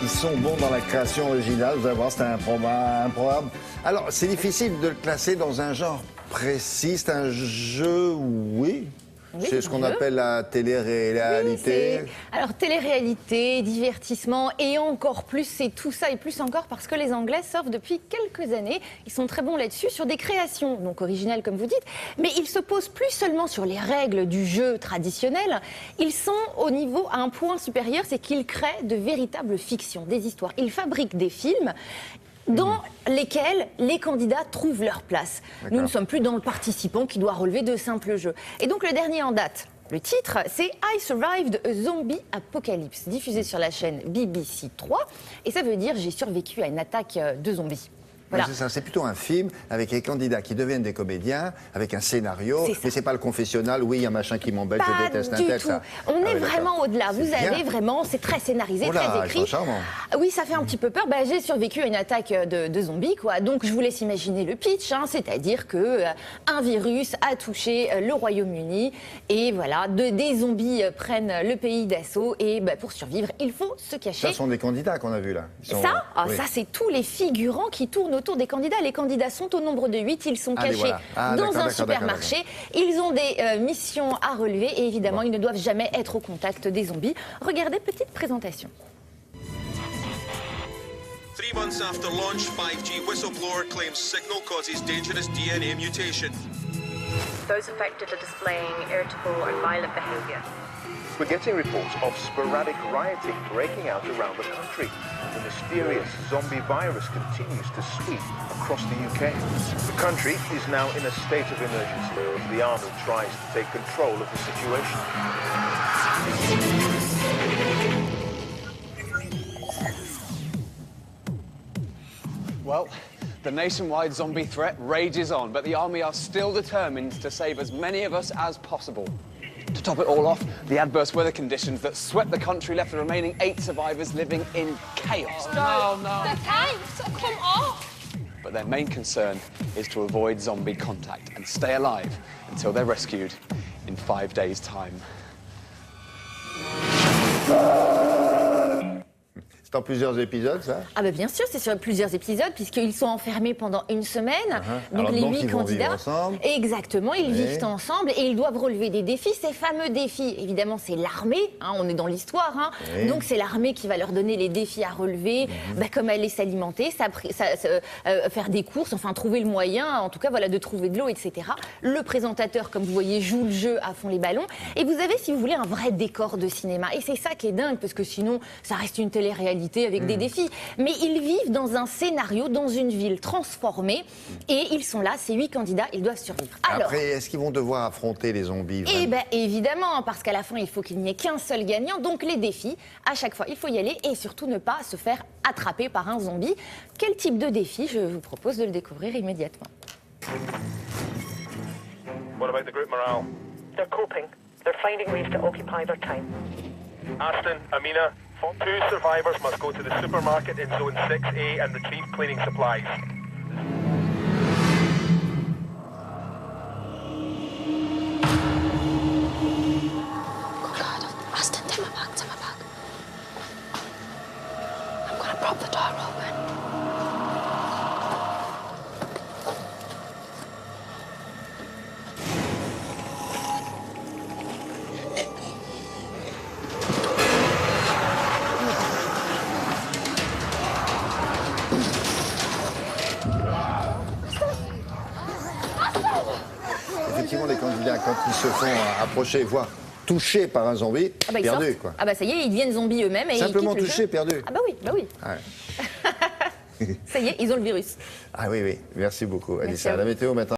Ils sont bons dans la création originale, vous allez voir, c'est improbable. Alors, c'est difficile de le classer dans un genre précis, c'est un jeu, oui. Oui, c'est ce qu'on appelle la télé-réalité. Oui, alors télé-réalité, divertissement et encore plus, c'est tout ça et plus encore parce que les Anglais s'offrent depuis quelques années. Ils sont très bons là-dessus sur des créations, donc originales comme vous dites, mais ils se posent plus seulement sur les règles du jeu traditionnel. Ils sont au niveau à un point supérieur, c'est qu'ils créent de véritables fictions, des histoires. Ils fabriquent des films dans lesquels les candidats trouvent leur place. Nous ne sommes plus dans le participant qui doit relever de simples jeux. Et donc le dernier en date, le titre, c'est I Survived a Zombie Apocalypse, diffusé sur la chaîne BBC 3. Et ça veut dire j'ai survécu à une attaque de zombies. Voilà. C'est ça, c'est plutôt un film avec les candidats qui deviennent des comédiens, avec un scénario, mais c'est pas le confessionnal, oui, il y a un machin qui m'embête, je déteste un tel, ça. On est vraiment au-delà, vous avez vraiment, c'est très scénarisé, très écrit. Oui, ça fait un petit peu peur, j'ai survécu à une attaque de zombies, quoi. Donc je vous laisse imaginer le pitch, c'est-à-dire qu'un virus a touché le Royaume-Uni, et voilà, des zombies prennent le pays d'assaut, et pour survivre, il faut se cacher. Ça sont des candidats qu'on a vus là. Ça, c'est tous les figurants qui tournent autour des candidats. Les candidats sont au nombre de 8, ils sont cachés dans un supermarché. Ils ont des missions à relever et évidemment, ils ne doivent jamais être au contact des zombies. Regardez, petite présentation. 3 months after launch, 5G whistleblower claims signal causes dangerous DNA mutation. Those affected are displaying irritable and violent behavior. We're getting reports of sporadic rioting breaking out around the country. The mysterious zombie virus continues to sweep across the UK. The country is now in a state of emergency as the army tries to take control of the situation. Well, the nationwide zombie threat rages on, but the army are still determined to save as many of us as possible. To top it all off, the adverse weather conditions that swept the country left the remaining 8 survivors living in chaos. No. The tanks have come off. But their main concern is to avoid zombie contact and stay alive until they're rescued in 5 days' time. C'est en plusieurs épisodes, ça? Bien sûr, c'est sur plusieurs épisodes, puisqu'ils sont enfermés pendant une semaine. Donc les 8 candidats, exactement, ils vivent ensemble et ils doivent relever des défis. Ces fameux défis, évidemment, c'est l'armée. On est dans l'histoire. Donc c'est l'armée qui va leur donner les défis à relever, comme aller s'alimenter, faire des courses, enfin trouver le moyen, en tout cas, voilà, de trouver de l'eau, etc. Le présentateur, comme vous voyez, joue le jeu à fond les ballons. Et vous avez, si vous voulez, un vrai décor de cinéma. Et c'est ça qui est dingue, parce que sinon, ça reste une télé-réalité avec des défis. Mais ils vivent dans un scénario, dans une ville transformée, et ils sont là, ces 8 candidats, ils doivent survivre. Alors, après, est-ce qu'ils vont devoir affronter les zombies? Évidemment, parce qu'à la fin, il faut qu'il n'y ait qu'un seul gagnant. Donc les défis, à chaque fois, il faut y aller et surtout ne pas se faire attraper par un zombie. Quel type de défi? Je vous propose de le découvrir immédiatement. What about the group morale? They're coping. They're finding ways to occupy their time. Aston, Amina, 2 survivors must go to the supermarket in Zone 6A and retrieve cleaning supplies. Oh God, Aston, take my bag. I'm gonna prop the door open. Effectivement, les candidats, quand ils se font approcher, voire touchés par un zombie, perdu, quoi. Ça y est, ils deviennent zombies eux-mêmes. Simplement touchés, perdu. Oui. Ça y est, ils ont le virus. Oui. Merci beaucoup, Anissa. La météo maintenant.